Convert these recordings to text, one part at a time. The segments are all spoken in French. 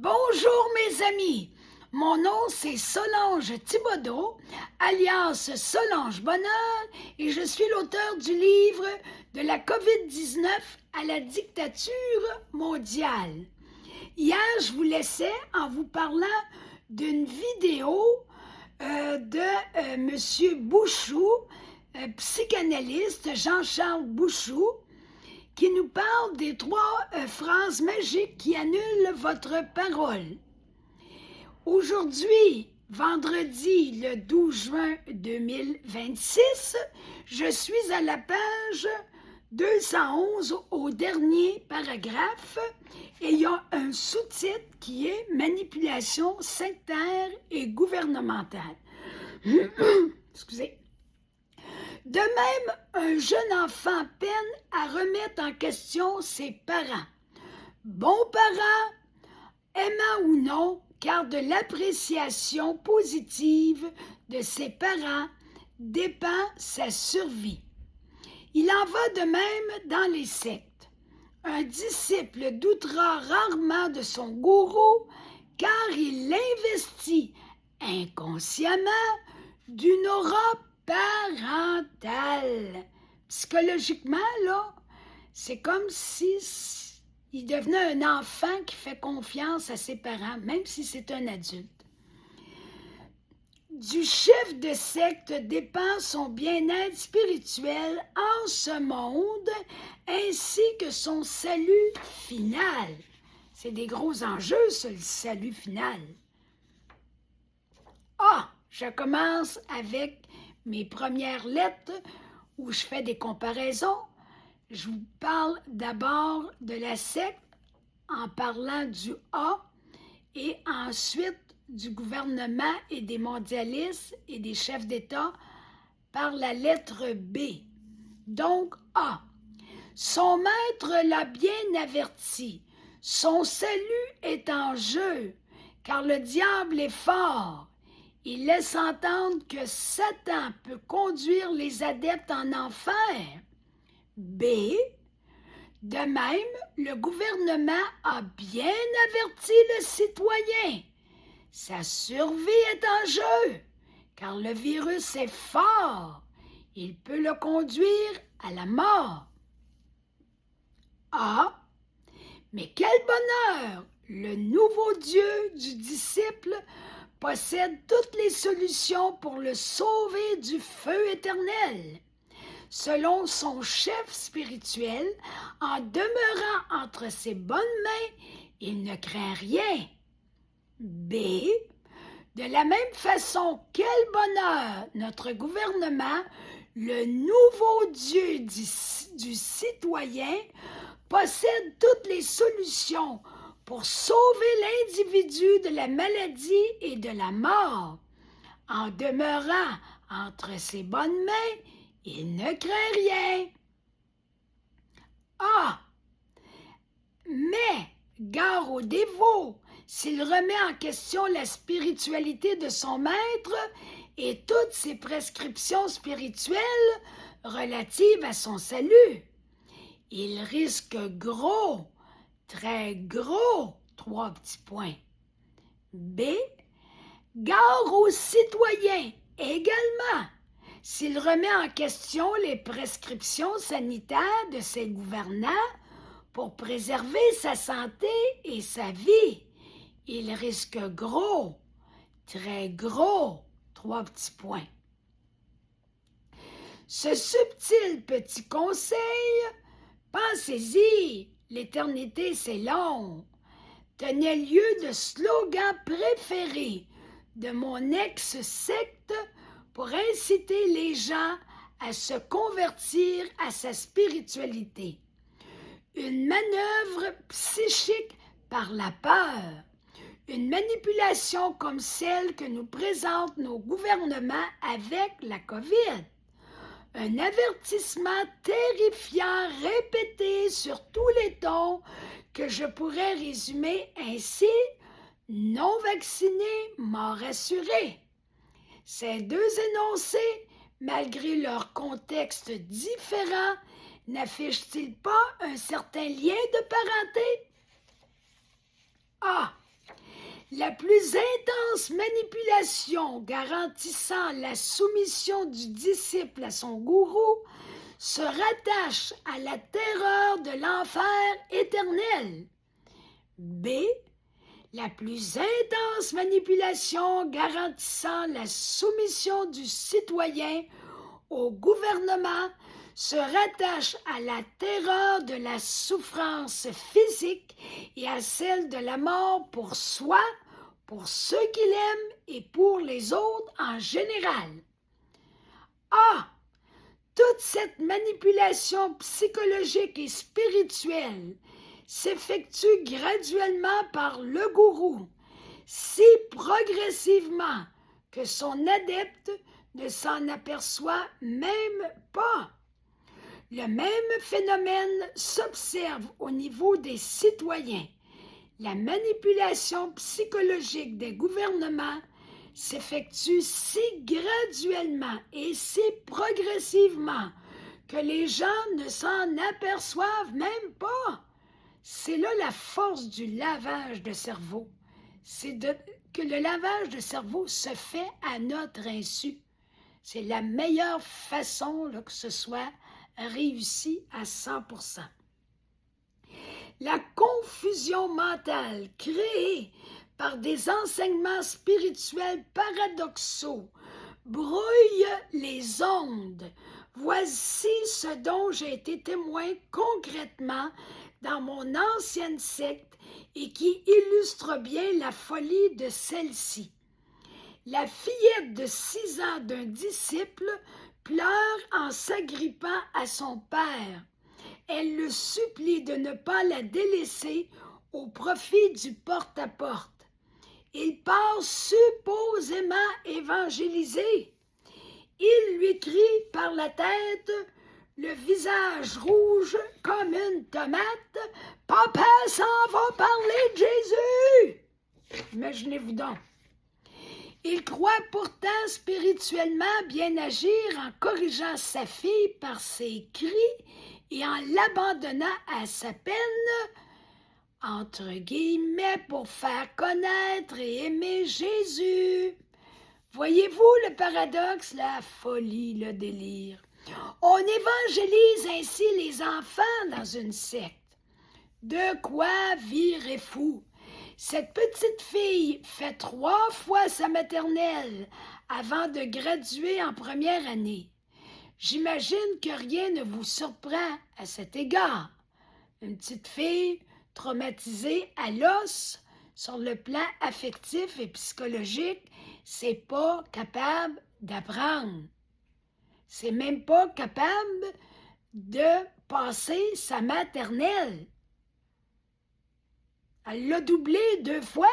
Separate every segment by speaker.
Speaker 1: Bonjour mes amis, mon nom c'est Solange Thibodeau, alias Solange Bonheur, et je suis l'auteur du livre de la COVID-19 à la dictature mondiale. Hier, je vous laissais en vous parlant d'une vidéo de M. Bouchou, psychanalyste Jean-Charles Bouchou, qui nous parle des trois phrases magiques qui annulent votre parole. Aujourd'hui, vendredi le 12 juin 2026, je suis à la page 211 au dernier paragraphe et il y a un sous-titre qui est « Manipulation sectaire et gouvernementale ». Excusez. De même, un jeune enfant peine à remettre en question ses parents. Bons parents, aimant ou non, car de l'appréciation positive de ses parents dépend sa survie. Il en va de même dans les sectes. Un disciple doutera rarement de son gourou car il l'investit inconsciemment d'une aura parentale. Psychologiquement, là, c'est comme si il devenait un enfant qui fait confiance à ses parents, même si c'est un adulte. Du chef de secte dépend son bien-être spirituel en ce monde, ainsi que son salut final. C'est des gros enjeux, ça, le salut final. Je commence avec mes premières lettres où je fais des comparaisons. Je vous parle d'abord de la secte en parlant du A et ensuite du gouvernement et des mondialistes et des chefs d'État par la lettre B. Donc A. Son maître l'a bien averti. Son salut est en jeu, car le diable est fort. Il laisse entendre que Satan peut conduire les adeptes en enfer. B. De même, le gouvernement a bien averti le citoyen. Sa survie est en jeu, car le virus est fort. Il peut le conduire à la mort. A. Mais quel bonheur! Le nouveau Dieu du disciple possède toutes les solutions pour le sauver du feu éternel. Selon son chef spirituel, en demeurant entre ses bonnes mains, il ne craint rien. B. De la même façon, quel bonheur notre gouvernement, le nouveau Dieu du citoyen, possède toutes les solutions pour sauver l'individu de la maladie et de la mort. En demeurant entre ses bonnes mains, il ne craint rien. Mais gare au dévot, s'il remet en question la spiritualité de son maître et toutes ses prescriptions spirituelles relatives à son salut. Il risque gros, très gros, 3 petits points. B. Gare aux citoyens également, s'il remet en question les prescriptions sanitaires de ses gouvernants pour préserver sa santé et sa vie. Il risque gros, très gros, 3 petits points. Ce subtil petit conseil, pensez-y, l'éternité c'est long, tenait lieu de slogan préféré de mon ex-secte pour inciter les gens à se convertir à sa spiritualité. Une manœuvre psychique par la peur, une manipulation comme celle que nous présentent nos gouvernements avec la COVID. Un avertissement terrifiant répété sur tous les tons que je pourrais résumer ainsi: non vacciné, mort assuré. Ces deux énoncés, malgré leur contexte différent, n'affichent-ils pas un certain lien de parenté? La plus intense manipulation garantissant la soumission du disciple à son gourou se rattache à la terreur de l'enfer éternel. B. La plus intense manipulation garantissant la soumission du citoyen au gouvernement se rattache à la terreur de la souffrance physique et à celle de la mort pour soi, pour ceux qu'il aime et pour les autres en général. A. Toute cette manipulation psychologique et spirituelle s'effectue graduellement par le gourou, si progressivement que son adepte ne s'en aperçoit même pas. Le même phénomène s'observe au niveau des citoyens. La manipulation psychologique des gouvernements s'effectue si graduellement et si progressivement que les gens ne s'en aperçoivent même pas. C'est là la force du lavage de cerveau. Que le lavage de cerveau se fait à notre insu. C'est la meilleure façon là, que ce soit réussi à 100%. La confusion mentale créée par des enseignements spirituels paradoxaux brouille les ondes. Voici ce dont j'ai été témoin concrètement dans mon ancienne secte et qui illustre bien la folie de celle-ci. La fillette de 6 ans d'un disciple pleure en s'agrippant à son père. Elle le supplie de ne pas la délaisser au profit du porte-à-porte. Il part supposément évangéliser. Il lui crie par la tête, le visage rouge comme une tomate, « Papa s'en va parler de Jésus! » Imaginez-vous donc. Il croit pourtant spirituellement bien agir en corrigeant sa fille par ses cris et en l'abandonnant à sa peine, entre guillemets, pour faire connaître et aimer Jésus. Voyez-vous le paradoxe, la folie, le délire? On évangélise ainsi les enfants dans une secte. De quoi virer fou? Cette petite fille fait 3 fois sa maternelle avant de graduer en première année. J'imagine que rien ne vous surprend à cet égard. Une petite fille traumatisée à l'os sur le plan affectif et psychologique, c'est pas capable d'apprendre. C'est même pas capable de passer sa maternelle. Elle l'a doublé 2 fois.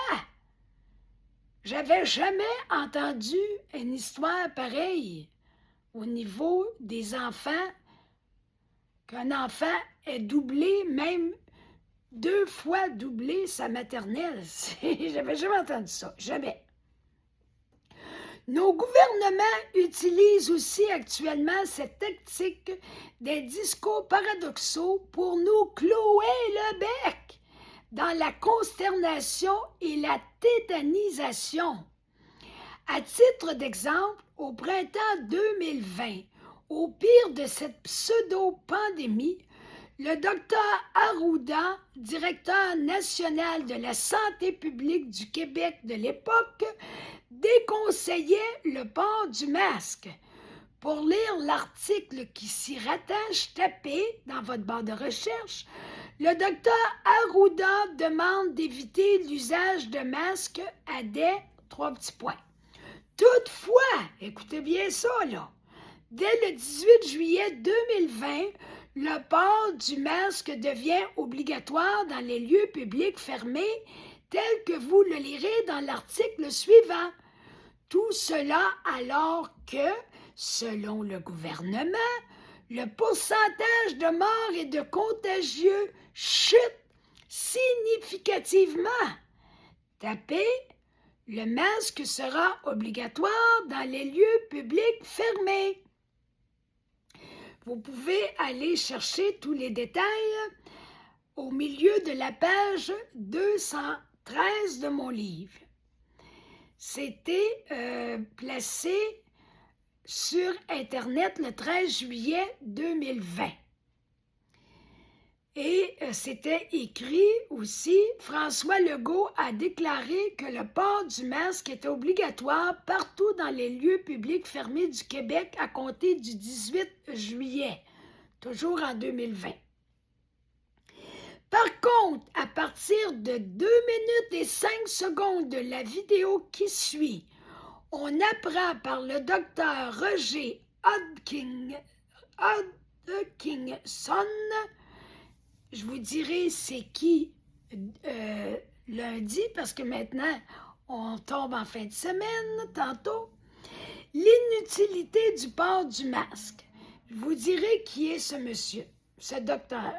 Speaker 1: J'avais jamais entendu une histoire pareille au niveau des enfants, qu'un enfant ait doublé, même 2 fois doublé sa maternelle. J'avais jamais entendu ça, jamais. Nos gouvernements utilisent aussi actuellement cette tactique des discours paradoxaux pour nous clouer le bec dans la consternation et la tétanisation. À titre d'exemple, au printemps 2020, au pire de cette pseudo-pandémie, le docteur Arruda, directeur national de la santé publique du Québec de l'époque, déconseillait le port du masque. Pour lire l'article qui s'y rattache, tapez dans votre barre de recherche. Le docteur Arruda demande d'éviter l'usage de masques à des 3 petits points. Toutefois, écoutez bien ça, là, dès le 18 juillet 2020, le port du masque devient obligatoire dans les lieux publics fermés, tel que vous le lirez dans l'article suivant. Tout cela alors que, selon le gouvernement, le pourcentage de morts et de contagieux chute significativement. Tapez, le masque sera obligatoire dans les lieux publics fermés. Vous pouvez aller chercher tous les détails au milieu de la page 213 de mon livre. C'était placé sur Internet le 13 juillet 2020. Et c'était écrit aussi, François Legault a déclaré que le port du masque était obligatoire partout dans les lieux publics fermés du Québec à compter du 18 juillet, toujours en 2020. Par contre, à partir de 2 minutes et 5 secondes de la vidéo qui suit, on apprend par le docteur Roger Hodgkinson, je vous dirai c'est qui lundi, parce que maintenant, on tombe en fin de semaine, tantôt. L'inutilité du port du masque. Je vous dirai qui est ce monsieur, ce docteur.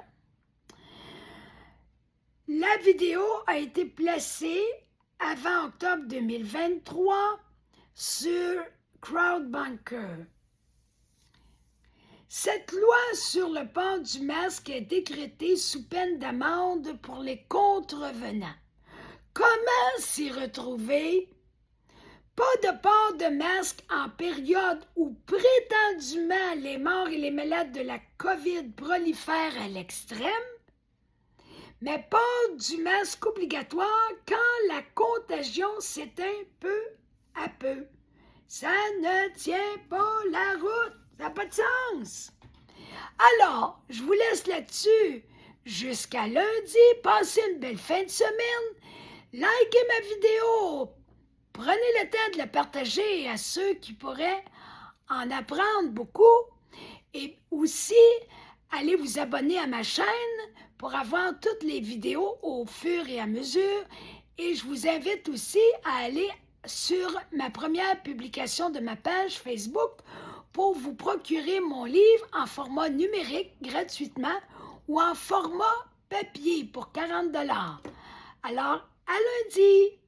Speaker 1: La vidéo a été placée avant octobre 2023 sur Crowdbunker. Cette loi sur le port du masque est décrétée sous peine d'amende pour les contrevenants. Comment s'y retrouver? Pas de port de masque en période où prétendument les morts et les malades de la COVID prolifèrent à l'extrême, mais port du masque obligatoire quand la contagion s'éteint peu à peu. Ça ne tient pas la route. Ça n'a pas de sens. Alors, je vous laisse là-dessus. Jusqu'à lundi, passez une belle fin de semaine. Likez ma vidéo. Prenez le temps de la partager à ceux qui pourraient en apprendre beaucoup. Et aussi, allez vous abonner à ma chaîne pour avoir toutes les vidéos au fur et à mesure. Et je vous invite aussi à aller sur ma première publication de ma page Facebook pour vous procurer mon livre en format numérique gratuitement ou en format papier pour 40 $. Alors, à lundi!